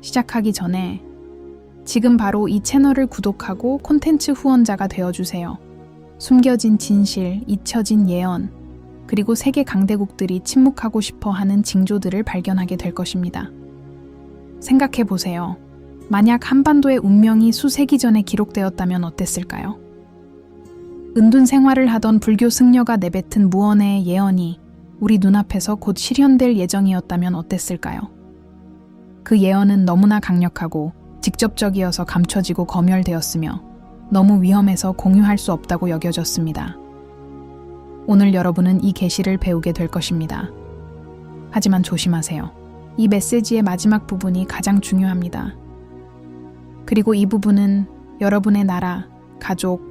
시작하기 전에 지금 바로 이 채널을 구독하고 콘텐츠 후원자가 되어주세요. 숨겨진 진실, 잊혀진 예언, 그리고 세계 강대국들이 침묵하고 싶어 하는 징조들을 발견하게 될 것입니다. 생각해 보세요. 만약 한반도의 운명이 수세기 전에 기록되었다면 어땠을까요? 은둔 생활을 하던 불교 승려가 내뱉은 무언의 예언이 우리 눈앞에서 곧 실현될 예정이었다면 어땠을까요? 그 예언은 너무나 강력하고 직접적이어서 감춰지고 검열되었으며 너무 위험해서 공유할 수 없다고 여겨졌습니다. 오늘 여러분은 이 계시를 배우게 될 것입니다. 하지만 조심하세요. 이 메시지의 마지막 부분이 가장 중요합니다. 그리고 이 부분은 여러분의 나라, 가족,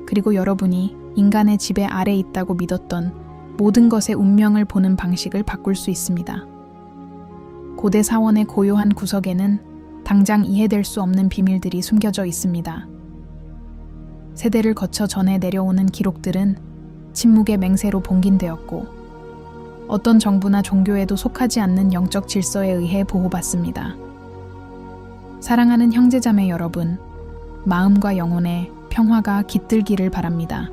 그리고 여러분이 인간의 지배 아래 있다고 믿었던 모든 것의 운명을 보는 방식을 바꿀 수 있습니다. 고대 사원의 고요한 구석에는 당장 이해될 수 없는 비밀들이 숨겨져 있습니다. 세대를 거쳐 전해 내려오는 기록들은 침묵의 맹세로 봉긴되었고 어떤 정부나 종교에도 속하지 않는 영적 질서에 의해 보호받습니다. 사랑하는 형제자매 여러분, 마음과 영혼의 평화가 깃들기를 바랍니다.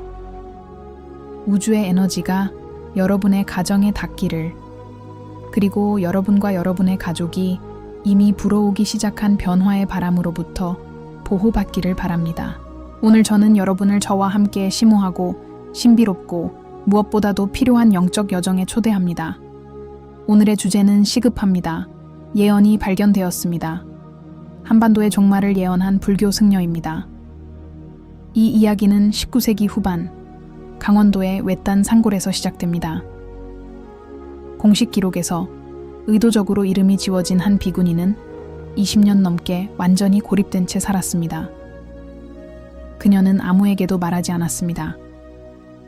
우주의 에너지가 여러분의 가정에 닿기를, 그리고 여러분과 여러분의 가족이 이미 불어오기 시작한 변화의 바람으로부터 보호받기를 바랍니다. 오늘 저는 여러분을 저와 함께 심오하고 신비롭고 무엇보다도 필요한 영적 여정에 초대합니다. 오늘의 주제는 시급합니다. 예언이 발견되었습니다. 한반도의 종말을 예언한 불교 승려입니다. 이 이야기는 19세기 후반 강원도의 외딴 산골에서 시작됩니다. 공식 기록에서 의도적으로 이름이 지워진 한 비구니는 20년 넘게 완전히 고립된 채 살았습니다. 그녀는 아무에게도 말하지 않았습니다.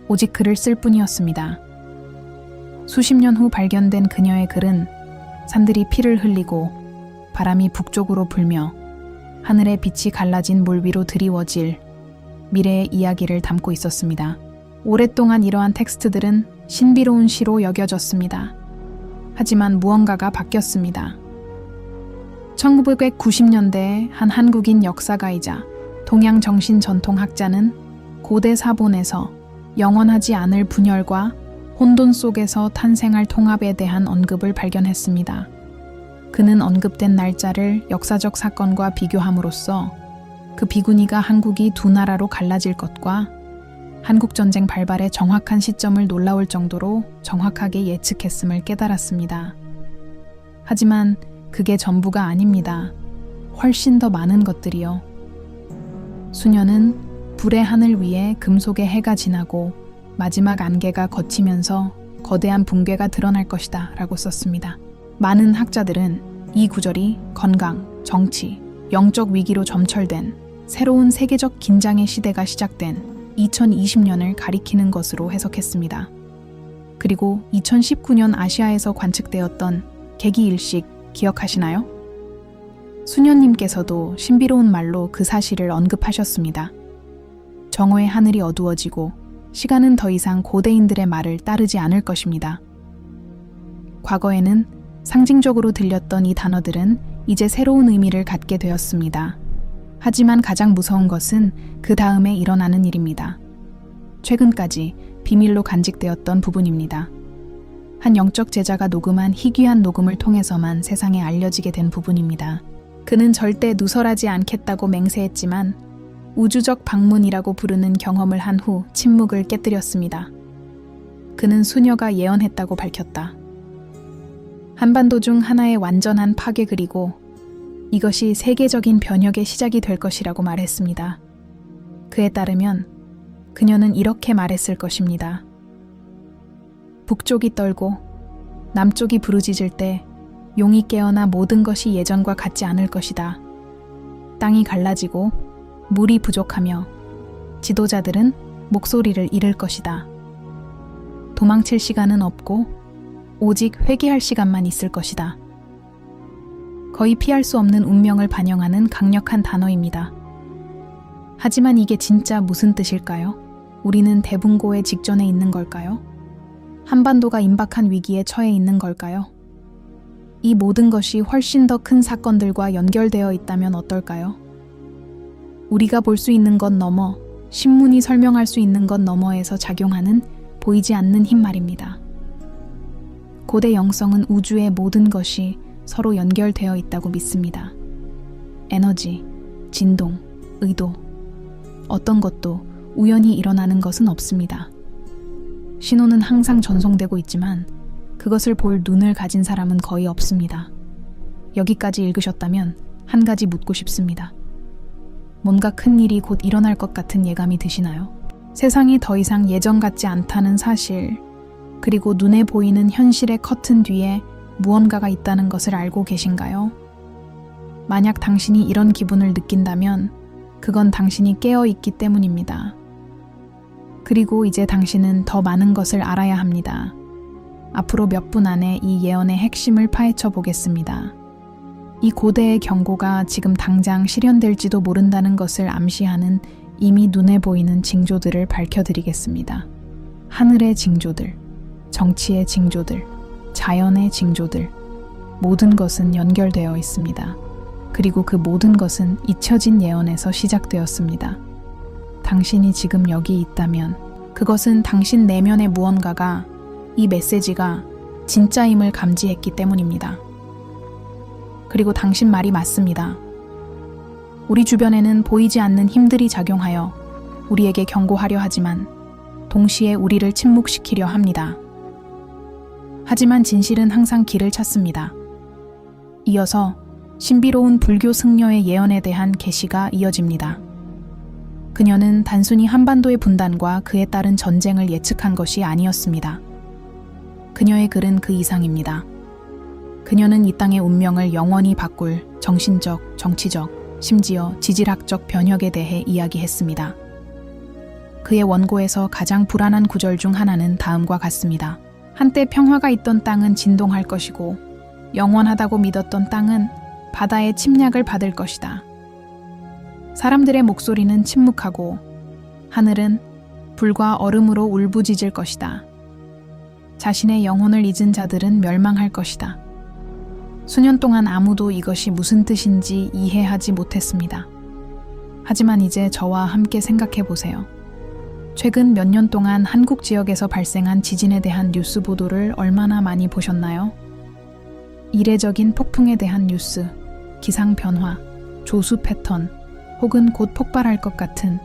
오직 글을 쓸 뿐이었습니다. 수십 년 후 발견된 그녀의 글은 산들이 피를 흘리고 바람이 북쪽으로 불며 하늘의 빛이 갈라진 물 위로 드리워질 미래의 이야기를 담고 있었습니다. 오랫동안 이러한 텍스트들은 신비로운 시로 여겨졌습니다. 하지만 무언가가 바뀌었습니다. 1990년대에 한 한국인 역사가이자 동양 정신 전통학자는 고대 사본에서 영원하지 않을 분열과 혼돈 속에서 탄생할 통합에 대한 언급을 발견했습니다. 그는 언급된 날짜를 역사적 사건과 비교함으로써 그 비구니가 한국이 두 나라로 갈라질 것과 한국전쟁 발발의 정확한 시점을 놀라울 정도로 정확하게 예측했음을 깨달았습니다. 하지만 그게 전부가 아닙니다. 훨씬 더 많은 것들이요. 수녀는 불의 하늘 위에 금속의 해가 지나고 마지막 안개가 걷히면서 거대한 붕괴가 드러날 것이다 라고 썼습니다. 많은 학자들은 이 구절이 건강, 정치, 영적 위기로 점철된 새로운 세계적 긴장의 시대가 시작된 2020년을 가리키는 것으로 해석했습니다. 그리고 2019년 아시아에서 관측되었던 개기일식 기억하시나요? 수녀님께서도 신비로운 말로 그 사실을 언급하셨습니다. 정오의 하늘이 어두워지고 시간은 더 이상 고대인들의 말을 따르지 않을 것입니다. 과거에는 상징적으로 들렸던 이 단어들은 이제 새로운 의미를 갖게 되었습니다. 하지만 가장 무서운 것은 그 다음에 일어나는 일입니다. 최근까지 비밀로 간직되었던 부분입니다. 한 영적 제자가 녹음한 희귀한 녹음을 통해서만 세상에 알려지게 된 부분입니다. 그는 절대 누설하지 않겠다고 맹세했지만 우주적 방문이라고 부르는 경험을 한 후 침묵을 깨뜨렸습니다. 그는 수녀가 예언했다고 밝혔다. 한반도 중 하나의 완전한 파괴 그리고 이것이 세계적인 변혁의 시작이 될 것이라고 말했습니다. 그에 따르면 그녀는 이렇게 말했을 것입니다. 북쪽이 떨고 남쪽이 부르짖을 때 용이 깨어나 모든 것이 예전과 같지 않을 것이다. 땅이 갈라지고 물이 부족하며 지도자들은 목소리를 잃을 것이다. 도망칠 시간은 없고 오직 회개할 시간만 있을 것이다. 거의 피할 수 없는 운명을 반영하는 강력한 단어입니다. 하지만 이게 진짜 무슨 뜻일까요? 우리는 대붕고의 직전에 있는 걸까요? 한반도가 임박한 위기에 처해 있는 걸까요? 이 모든 것이 훨씬 더 큰 사건들과 연결되어 있다면 어떨까요? 우리가 볼 수 있는 것 너머, 신문이 설명할 수 있는 것 너머에서 작용하는 보이지 않는 힘 말입니다. 고대 영성은 우주의 모든 것이 서로 연결되어 있다고 믿습니다. 에너지, 진동, 의도, 어떤 것도 우연히 일어나는 것은 없습니다. 신호는 항상 전송되고 있지만 그것을 볼 눈을 가진 사람은 거의 없습니다. 여기까지 읽으셨다면 한 가지 묻고 싶습니다. 뭔가 큰 일이 곧 일어날 것 같은 예감이 드시나요? 세상이 더 이상 예전 같지 않다는 사실, 그리고 눈에 보이는 현실의 커튼 뒤에 무언가가 있다는 것을 알고 계신가요? 만약 당신이 이런 기분을 느낀다면 그건 당신이 깨어 있기 때문입니다. 그리고 이제 당신은 더 많은 것을 알아야 합니다. 앞으로 몇 분 안에 이 예언의 핵심을 파헤쳐 보겠습니다. 이 고대의 경고가 지금 당장 실현될지도 모른다는 것을 암시하는 이미 눈에 보이는 징조들을 밝혀드리겠습니다. 하늘의 징조들, 정치의 징조들, 자연의 징조들, 모든 것은 연결되어 있습니다. 그리고 그 모든 것은 잊혀진 예언에서 시작되었습니다. 당신이 지금 여기 있다면 그것은 당신 내면의 무언가가, 이 메시지가 진짜임을 감지했기 때문입니다. 그리고 당신 말이 맞습니다. 우리 주변에는 보이지 않는 힘들이 작용하여 우리에게 경고하려 하지만 동시에 우리를 침묵시키려 합니다. 하지만 진실은 항상 길을 찾습니다. 이어서 신비로운 불교 승려의 예언에 대한 계시가 이어집니다. 그녀는 단순히 한반도의 분단과 그에 따른 전쟁을 예측한 것이 아니었습니다. 그녀의 글은 그 이상입니다. 그녀는 이 땅의 운명을 영원히 바꿀 정신적, 정치적, 심지어 지질학적 변혁에 대해 이야기했습니다. 그의 원고에서 가장 불안한 구절 중 하나는 다음과 같습니다. 한때 평화가 있던 땅은 진동할 것이고 영원하다고 믿었던 땅은 바다의 침략을 받을 것이다. 사람들의 목소리는 침묵하고 하늘은 불과 얼음으로 울부짖을 것이다. 자신의 영혼을 잊은 자들은 멸망할 것이다. 수년 동안 아무도 이것이 무슨 뜻인지 이해하지 못했습니다. 하지만 이제 저와 함께 생각해 보세요. 최근 몇 년 동안 한국 지역에서 발생한 지진에 대한 뉴스 보도를 얼마나 많이 보셨나요? 이례적인 폭풍에 대한 뉴스, 기상 변화, 조수 패턴, 혹은 곧 폭발할 것 같은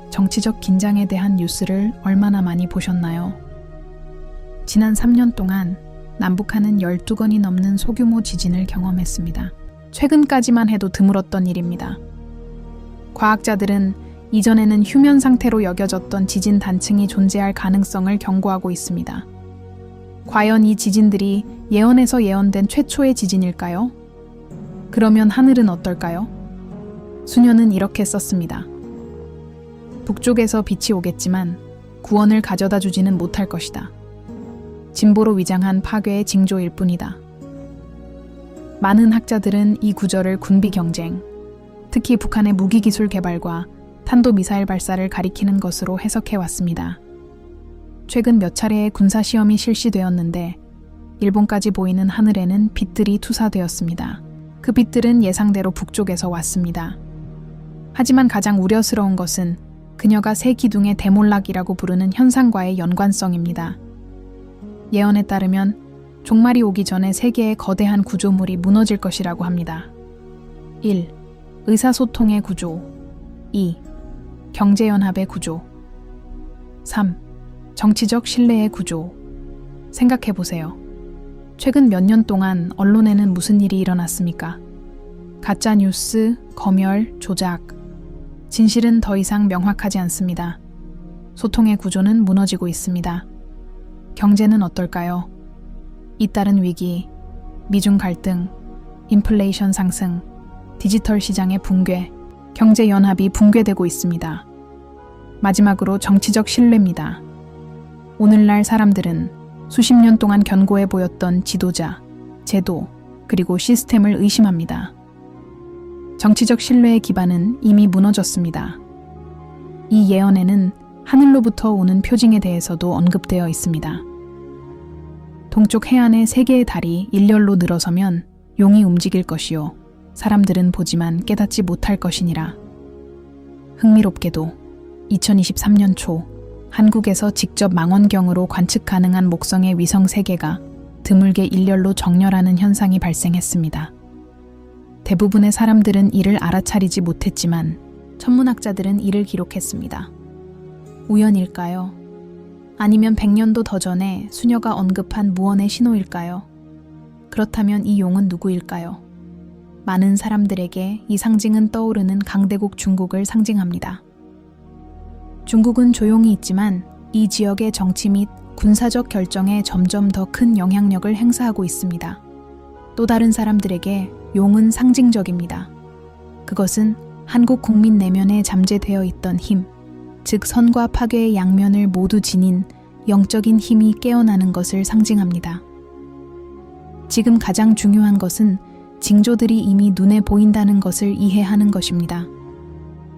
정치적 긴장에 대한 뉴스를 얼마나 많이 보셨나요? 지난 3년 동안 남북한은 12건이 넘는 소규모 지진을 경험했습니다. 최근까지만 해도 드물었던 일입니다. 과학자들은 이전에는 휴면 상태로 여겨졌던 지진 단층이 존재할 가능성을 경고하고 있습니다. 과연 이 지진들이 예언에서 예언된 최초의 지진일까요? 그러면 하늘은 어떨까요? 수녀는 이렇게 썼습니다. 북쪽에서 빛이 오겠지만 구원을 가져다 주지는 못할 것이다. 진보로 위장한 파괴의 징조일 뿐이다. 많은 학자들은 이 구절을 군비 경쟁, 특히 북한의 무기기술 개발과 탄도미사일 발사를 가리키는 것으로 해석해왔습니다. 최근 몇 차례의 군사시험이 실시되었는데 일본까지 보이는 하늘에는 빛들이 투사되었습니다. 그 빛들은 예상대로 북쪽에서 왔습니다. 하지만 가장 우려스러운 것은 그녀가 새 기둥의 대몰락이라고 부르는 현상과의 연관성입니다. 예언에 따르면 종말이 오기 전에 세계의 거대한 구조물이 무너질 것이라고 합니다. 1. 의사소통의 구조. 2. 경제연합의 구조. 3. 정치적 신뢰의 구조. 생각해보세요. 최근 몇 년 동안 언론에는 무슨 일이 일어났습니까? 가짜뉴스, 검열, 조작. 진실은 더 이상 명확하지 않습니다. 소통의 구조는 무너지고 있습니다. 경제는 어떨까요? 잇따른 위기, 미중 갈등, 인플레이션 상승, 디지털 시장의 붕괴, 경제 연합이 붕괴되고 있습니다. 마지막으로 정치적 신뢰입니다. 오늘날 사람들은 수십 년 동안 견고해 보였던 지도자, 제도, 그리고 시스템을 의심합니다. 정치적 신뢰의 기반은 이미 무너졌습니다. 이 예언에는 하늘로부터 오는 표징에 대해서도 언급되어 있습니다. 동쪽 해안의 3개의 달이 일렬로 늘어서면 용이 움직일 것이요 사람들은 보지만 깨닫지 못할 것이니라. 흥미롭게도 2023년 초 한국에서 직접 망원경으로 관측 가능한 목성의 위성 3개가 드물게 일렬로 정렬하는 현상이 발생했습니다. 대부분의 사람들은 이를 알아차리지 못했지만 천문학자들은 이를 기록했습니다. 우연일까요? 아니면 100년도 더 전에 수녀가 언급한 무언의 신호일까요? 그렇다면 이 용은 누구일까요? 많은 사람들에게 이 상징은 떠오르는 강대국 중국을 상징합니다. 중국은 조용히 있지만 이 지역의 정치 및 군사적 결정에 점점 더 큰 영향력을 행사하고 있습니다. 또 다른 사람들에게 용은 상징적입니다. 그것은 한국 국민 내면에 잠재되어 있던 힘, 즉 선과 파괴의 양면을 모두 지닌 영적인 힘이 깨어나는 것을 상징합니다. 지금 가장 중요한 것은 징조들이 이미 눈에 보인다는 것을 이해하는 것입니다.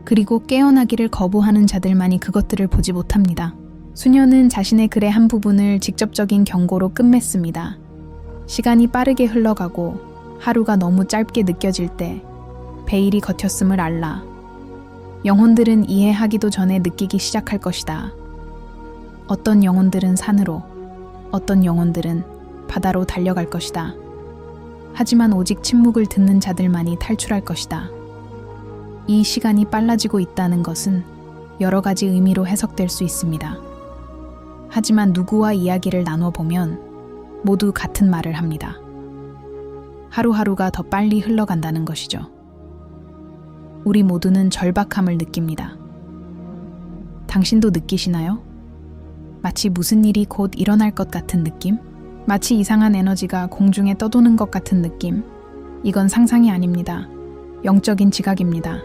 그리고 깨어나기를 거부하는 자들만이 그것들을 보지 못합니다. 수녀는 자신의 글의 한 부분을 직접적인 경고로 끝맺습니다. 시간이 빠르게 흘러가고 하루가 너무 짧게 느껴질 때 베일이 걷혔음을 알라. 영혼들은 이해하기도 전에 느끼기 시작할 것이다. 어떤 영혼들은 산으로, 어떤 영혼들은 바다로 달려갈 것이다. 하지만 오직 침묵을 듣는 자들만이 탈출할 것이다. 이 시간이 빨라지고 있다는 것은 여러 가지 의미로 해석될 수 있습니다. 하지만 누구와 이야기를 나눠보면 모두 같은 말을 합니다. 하루하루가 더 빨리 흘러간다는 것이죠. 우리 모두는 절박함을 느낍니다. 당신도 느끼시나요? 마치 무슨 일이 곧 일어날 것 같은 느낌? 마치 이상한 에너지가 공중에 떠도는 것 같은 느낌. 이건 상상이 아닙니다. 영적인 지각입니다.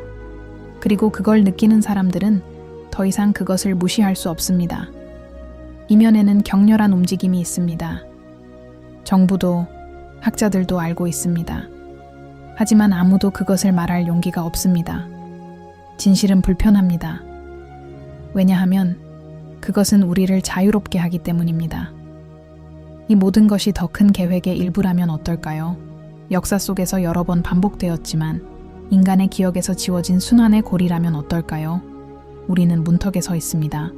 그리고 그걸 느끼는 사람들은 더 이상 그것을 무시할 수 없습니다. 이면에는 격렬한 움직임이 있습니다. 정부도 학자들도 알고 있습니다. 하지만 아무도 그것을 말할 용기가 없습니다. 진실은 불편합니다. 왜냐하면 그것은 우리를 자유롭게 하기 때문입니다. 이 모든 것이 더 큰 계획의 일부라면 어떨까요? 역사 속에서 여러 번 반복되었지만 인간의 기억에서 지워진 순환의 고리라면 어떨까요? 우리는 문턱에 서 있습니다.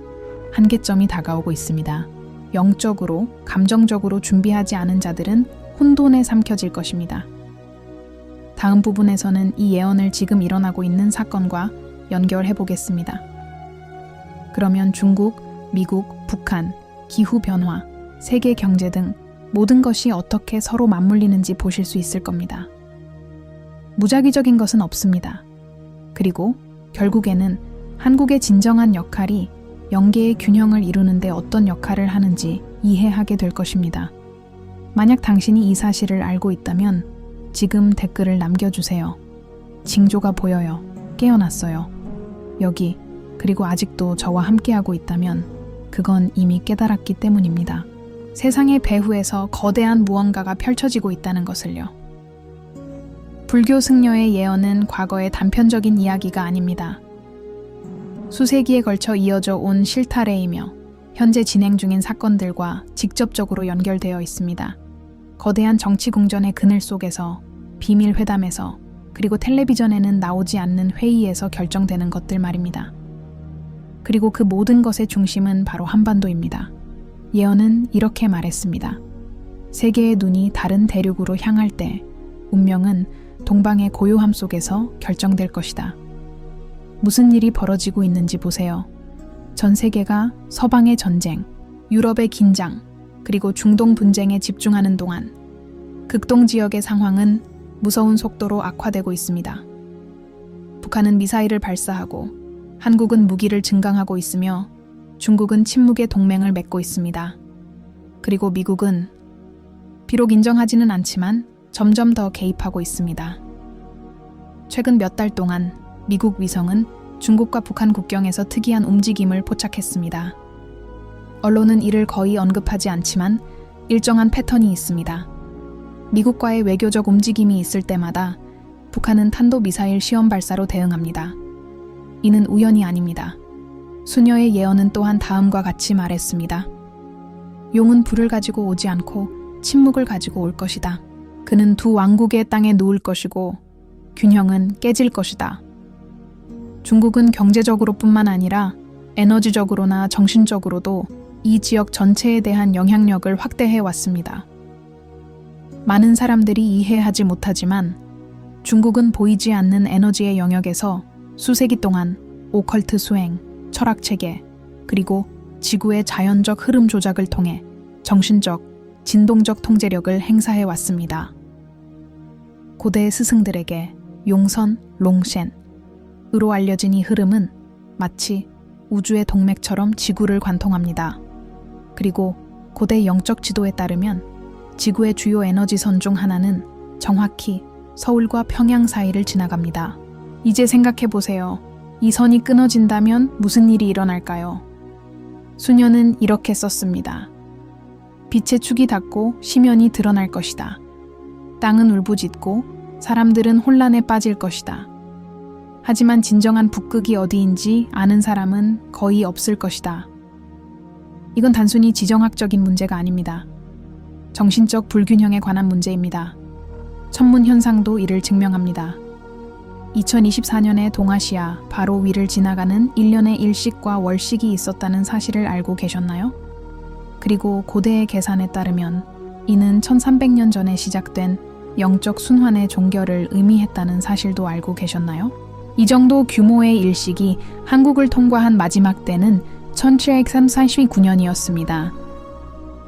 한계점이 다가오고 있습니다. 영적으로, 감정적으로 준비하지 않은 자들은 혼돈에 삼켜질 것입니다. 다음 부분에서는 이 예언을 지금 일어나고 있는 사건과 연결해 보겠습니다. 그러면 중국, 미국, 북한, 기후변화, 세계 경제 등 모든 것이 어떻게 서로 맞물리는지 보실 수 있을 겁니다. 무작위적인 것은 없습니다. 그리고 결국에는 한국의 진정한 역할이 영계의 균형을 이루는데 어떤 역할을 하는지 이해하게 될 것입니다. 만약 당신이 이 사실을 알고 있다면 지금 댓글을 남겨주세요. 징조가 보여요. 깨어났어요. 여기, 그리고 아직도 저와 함께하고 있다면 그건 이미 깨달았기 때문입니다. 세상의 배후에서 거대한 무언가가 펼쳐지고 있다는 것을요. 불교 승려의 예언은 과거의 단편적인 이야기가 아닙니다. 수세기에 걸쳐 이어져 온 실타래이며 현재 진행 중인 사건들과 직접적으로 연결되어 있습니다. 거대한 정치 궁전의 그늘 속에서, 비밀 회담에서, 그리고 텔레비전에는 나오지 않는 회의에서 결정되는 것들 말입니다. 그리고 그 모든 것의 중심은 바로 한반도입니다. 예언은 이렇게 말했습니다. 세계의 눈이 다른 대륙으로 향할 때 운명은 동방의 고요함 속에서 결정될 것이다. 무슨 일이 벌어지고 있는지 보세요. 전 세계가 서방의 전쟁, 유럽의 긴장, 그리고 중동 분쟁에 집중하는 동안 극동 지역의 상황은 무서운 속도로 악화되고 있습니다. 북한은 미사일을 발사하고 한국은 무기를 증강하고 있으며 중국은 침묵의 동맹을 맺고 있습니다. 그리고 미국은 비록 인정하지는 않지만 점점 더 개입하고 있습니다. 최근 몇 달 동안 미국 위성은 중국과 북한 국경에서 특이한 움직임을 포착했습니다. 언론은 이를 거의 언급하지 않지만 일정한 패턴이 있습니다. 미국과의 외교적 움직임이 있을 때마다 북한은 탄도미사일 시험 발사로 대응합니다. 이는 우연이 아닙니다. 수녀의 예언은 또한 다음과 같이 말했습니다. 용은 불을 가지고 오지 않고 침묵을 가지고 올 것이다. 그는 두 왕국의 땅에 누울 것이고 균형은 깨질 것이다. 중국은 경제적으로뿐만 아니라 에너지적으로나 정신적으로도 이 지역 전체에 대한 영향력을 확대해 왔습니다. 많은 사람들이 이해하지 못하지만 중국은 보이지 않는 에너지의 영역에서 수세기 동안 오컬트 수행, 철학 체계, 그리고 지구의 자연적 흐름 조작을 통해 정신적, 진동적 통제력을 행사해 왔습니다. 고대 스승들에게 용선, 롱셴으로 알려진 이 흐름은 마치 우주의 동맥처럼 지구를 관통합니다. 그리고 고대 영적 지도에 따르면 지구의 주요 에너지선 중 하나는 정확히 서울과 평양 사이를 지나갑니다. 이제 생각해 보세요. 이 선이 끊어진다면 무슨 일이 일어날까요? 수녀는 이렇게 썼습니다. 빛의 축이 닿고 심연이 드러날 것이다. 땅은 울부짖고 사람들은 혼란에 빠질 것이다. 하지만 진정한 북극이 어디인지 아는 사람은 거의 없을 것이다. 이건 단순히 지정학적인 문제가 아닙니다. 정신적 불균형에 관한 문제입니다. 천문 현상도 이를 증명합니다. 2024년에 동아시아 바로 위를 지나가는 1년의 일식과 월식이 있었다는 사실을 알고 계셨나요? 그리고 고대의 계산에 따르면 이는 1300년 전에 시작된 영적 순환의 종결을 의미했다는 사실도 알고 계셨나요? 이 정도 규모의 일식이 한국을 통과한 마지막 때는 1739년이었습니다.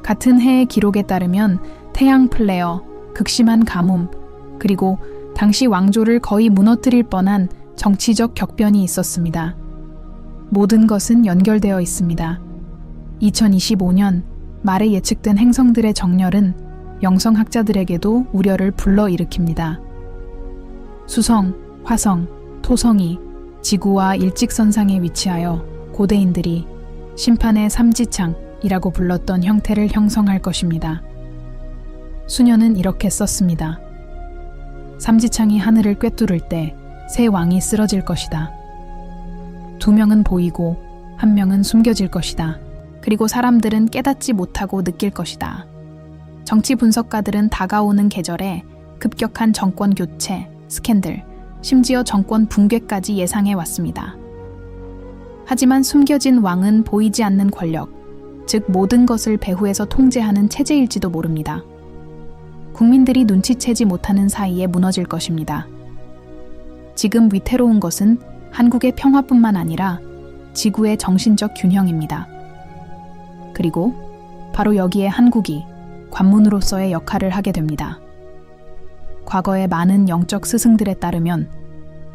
같은 해의 기록에 따르면 태양 플레어, 극심한 가뭄, 그리고 당시 왕조를 거의 무너뜨릴 뻔한 정치적 격변이 있었습니다. 모든 것은 연결되어 있습니다. 2025년 말에 예측된 행성들의 정렬은 영성학자들에게도 우려를 불러일으킵니다. 수성, 화성, 토성이 지구와 일직선상에 위치하여 고대인들이 심판의 삼지창이라고 불렀던 형태를 형성할 것입니다. 수녀는 이렇게 썼습니다. 삼지창이 하늘을 꿰뚫을 때 세 왕이 쓰러질 것이다. 두 명은 보이고 한 명은 숨겨질 것이다. 그리고 사람들은 깨닫지 못하고 느낄 것이다. 정치 분석가들은 다가오는 계절에 급격한 정권 교체, 스캔들, 심지어 정권 붕괴까지 예상해 왔습니다. 하지만 숨겨진 왕은 보이지 않는 권력, 즉 모든 것을 배후에서 통제하는 체제일지도 모릅니다. 국민들이 눈치채지 못하는 사이에 무너질 것입니다. 지금 위태로운 것은 한국의 평화뿐만 아니라 지구의 정신적 균형입니다. 그리고 바로 여기에 한국이 관문으로서의 역할을 하게 됩니다. 과거의 많은 영적 스승들에 따르면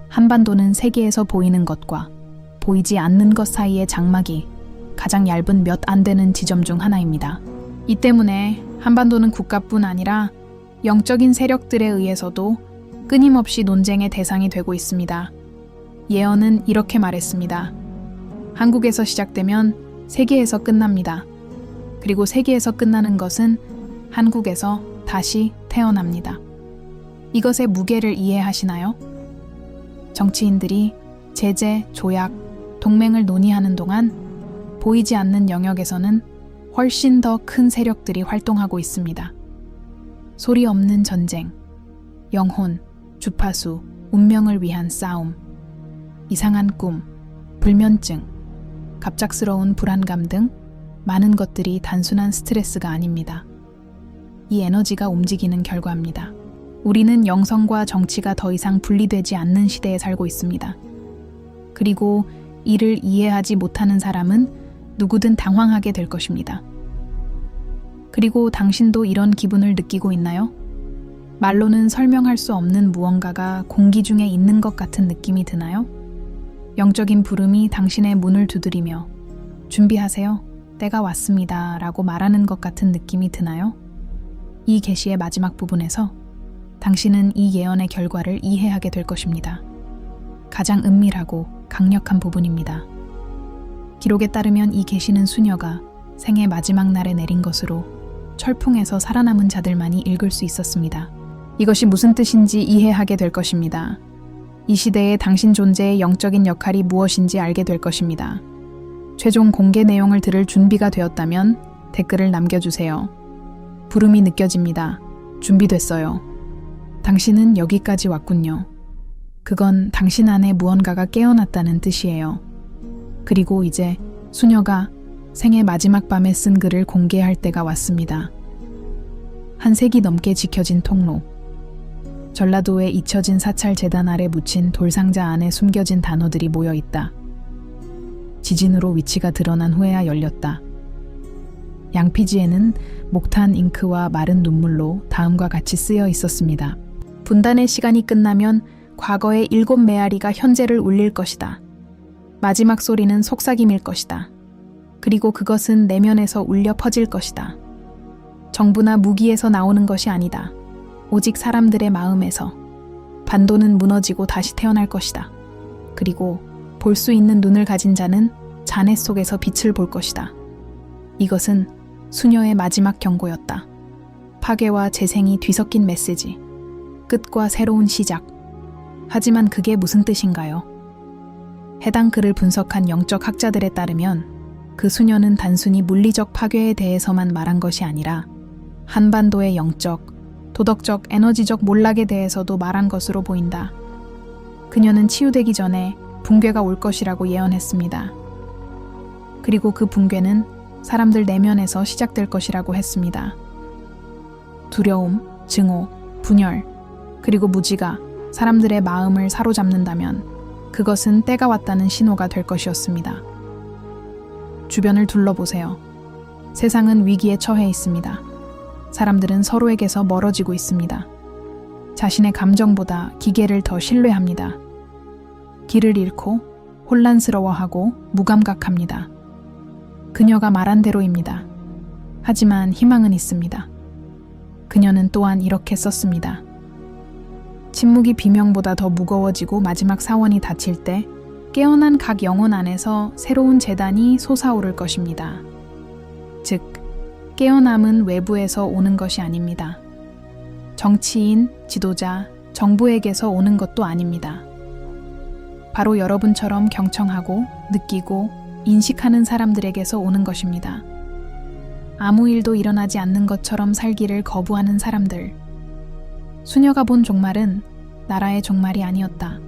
한반도는 세계에서 보이는 것과 보이지 않는 것 사이의 장막이 가장 얇은 몇 안 되는 지점 중 하나입니다. 이 때문에 한반도는 국가뿐 아니라 영적인 세력들에 의해서도 끊임없이 논쟁의 대상이 되고 있습니다. 예언은 이렇게 말했습니다. 한국에서 시작되면 세계에서 끝납니다. 그리고 세계에서 끝나는 것은 한국에서 다시 태어납니다. 이것의 무게를 이해하시나요? 정치인들이 제재, 조약, 동맹을 논의하는 동안 보이지 않는 영역에서는 훨씬 더 큰 세력들이 활동하고 있습니다. 소리 없는 전쟁, 영혼, 주파수, 운명을 위한 싸움, 이상한 꿈, 불면증, 갑작스러운 불안감 등 많은 것들이 단순한 스트레스가 아닙니다. 이 에너지가 움직이는 결과입니다. 우리는 영성과 정치가 더 이상 분리되지 않는 시대에 살고 있습니다. 그리고 이를 이해하지 못하는 사람은 누구든 당황하게 될 것입니다. 그리고 당신도 이런 기분을 느끼고 있나요? 말로는 설명할 수 없는 무언가가 공기 중에 있는 것 같은 느낌이 드나요? 영적인 부름이 당신의 문을 두드리며 준비하세요. 때가 왔습니다. 라고 말하는 것 같은 느낌이 드나요? 이 계시의 마지막 부분에서 당신은 이 예언의 결과를 이해하게 될 것입니다. 가장 은밀하고 강력한 부분입니다. 기록에 따르면 이 계시는 수녀가 생의 마지막 날에 내린 것으로 철풍에서 살아남은 자들만이 읽을 수 있었습니다. 이것이 무슨 뜻인지 이해하게 될 것입니다. 이 시대에 당신 존재의 영적인 역할이 무엇인지 알게 될 것입니다. 최종 공개 내용을 들을 준비가 되었다면 댓글을 남겨주세요. 부름이 느껴집니다. 준비됐어요. 당신은 여기까지 왔군요. 그건 당신 안에 무언가가 깨어났다는 뜻이에요. 그리고 이제 수녀가 생애 마지막 밤에 쓴 글을 공개할 때가 왔습니다. 한 세기 넘게 지켜진 통로. 전라도에 잊혀진 사찰 재단 아래 묻힌 돌상자 안에 숨겨진 단어들이 모여 있다. 지진으로 위치가 드러난 후에야 열렸다. 양피지에는 목탄 잉크와 마른 눈물로 다음과 같이 쓰여 있었습니다. 분단의 시간이 끝나면 과거의 7메아리가 현재를 울릴 것이다. 마지막 소리는 속삭임일 것이다. 그리고 그것은 내면에서 울려 퍼질 것이다. 정부나 무기에서 나오는 것이 아니다. 오직 사람들의 마음에서. 반도는 무너지고 다시 태어날 것이다. 그리고 볼 수 있는 눈을 가진 자는 잔해 속에서 빛을 볼 것이다. 이것은 수녀의 마지막 경고였다. 파괴와 재생이 뒤섞인 메시지. 끝과 새로운 시작. 하지만 그게 무슨 뜻인가요? 해당 글을 분석한 영적 학자들에 따르면 그 수녀는 단순히 물리적 파괴에 대해서만 말한 것이 아니라 한반도의 영적, 도덕적, 에너지적 몰락에 대해서도 말한 것으로 보인다. 그녀는 치유되기 전에 붕괴가 올 것이라고 예언했습니다. 그리고 그 붕괴는 사람들 내면에서 시작될 것이라고 했습니다. 두려움, 증오, 분열, 그리고 무지가 사람들의 마음을 사로잡는다면 그것은 때가 왔다는 신호가 될 것이었습니다. 주변을 둘러보세요. 세상은 위기에 처해 있습니다. 사람들은 서로에게서 멀어지고 있습니다. 자신의 감정보다 기계를 더 신뢰합니다. 길을 잃고 혼란스러워하고 무감각합니다. 그녀가 말한 대로입니다. 하지만 희망은 있습니다. 그녀는 또한 이렇게 썼습니다. 침묵이 비명보다 더 무거워지고 마지막 사원이 닫힐 때 깨어난 각 영혼 안에서 새로운 재단이 솟아오를 것입니다. 즉, 깨어남은 외부에서 오는 것이 아닙니다. 정치인, 지도자, 정부에게서 오는 것도 아닙니다. 바로 여러분처럼 경청하고 느끼고 인식하는 사람들에게서 오는 것입니다. 아무 일도 일어나지 않는 것처럼 살기를 거부하는 사람들. 수녀가 본 종말은 나라의 종말이 아니었다.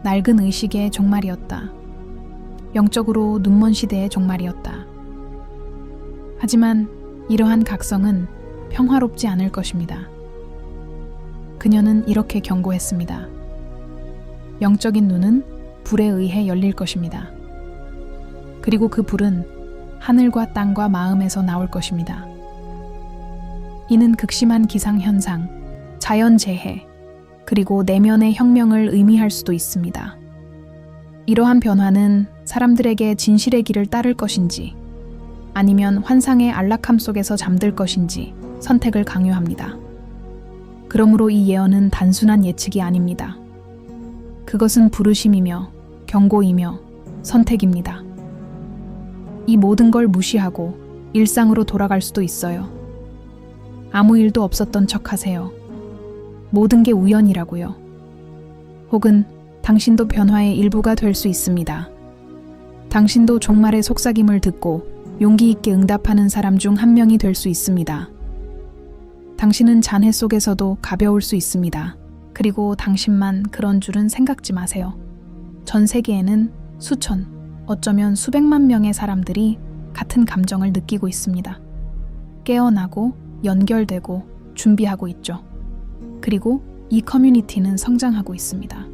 낡은 의식의 종말이었다. 영적으로 눈먼 시대의 종말이었다. 하지만 이러한 각성은 평화롭지 않을 것입니다. 그녀는 이렇게 경고했습니다. 영적인 눈은 불에 의해 열릴 것입니다. 그리고 그 불은 하늘과 땅과 마음에서 나올 것입니다. 이는 극심한 기상현상, 자연재해, 그리고 내면의 혁명을 의미할 수도 있습니다. 이러한 변화는 사람들에게 진실의 길을 따를 것인지 아니면 환상의 안락함 속에서 잠들 것인지 선택을 강요합니다. 그러므로 이 예언은 단순한 예측이 아닙니다. 그것은 부르심이며 경고이며 선택입니다. 이 모든 걸 무시하고 일상으로 돌아갈 수도 있어요. 아무 일도 없었던 척 하세요. 모든 게 우연이라고요. 혹은 당신도 변화의 일부가 될 수 있습니다. 당신도 종말의 속삭임을 듣고 용기 있게 응답하는 사람 중 한 명이 될 수 있습니다. 당신은 잔해 속에서도 가벼울 수 있습니다. 그리고 당신만 그런 줄은 생각지 마세요. 전 세계에는 수천, 어쩌면 수백만 명의 사람들이 같은 감정을 느끼고 있습니다. 깨어나고 연결되고 준비하고 있죠. 그리고 이 커뮤니티는 성장하고 있습니다.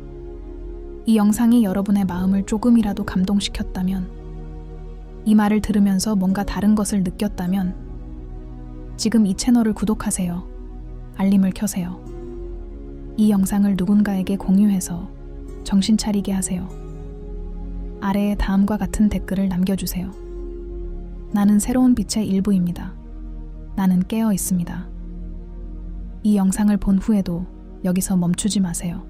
이 영상이 여러분의 마음을 조금이라도 감동시켰다면, 이 말을 들으면서 뭔가 다른 것을 느꼈다면 지금 이 채널을 구독하세요. 알림을 켜세요. 이 영상을 누군가에게 공유해서 정신 차리게 하세요. 아래에 다음과 같은 댓글을 남겨주세요. 나는 새로운 빛의 일부입니다. 나는 깨어 있습니다. 이 영상을 본 후에도 여기서 멈추지 마세요.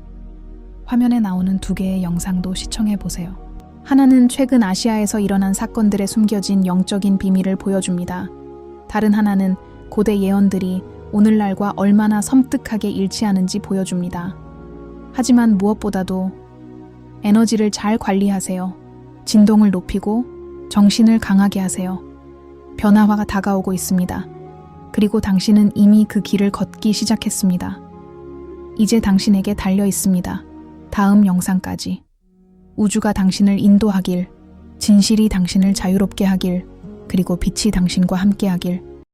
화면에 나오는 2개의 영상도 시청해 보세요. 하나는 최근 아시아에서 일어난 사건들에 숨겨진 영적인 비밀을 보여줍니다. 다른 하나는 고대 예언들이 오늘날과 얼마나 섬뜩하게 일치하는지 보여줍니다. 하지만 무엇보다도 에너지를 잘 관리하세요. 진동을 높이고 정신을 강하게 하세요. 변화가 다가오고 있습니다. 그리고 당신은 이미 그 길을 걷기 시작했습니다. 이제 당신에게 달려 있습니다. 다음 영상까지. 우주가 당신을 인도하길, 진실이 당신을 자유롭게 하길, 그리고 빛이 당신과 함께 하길.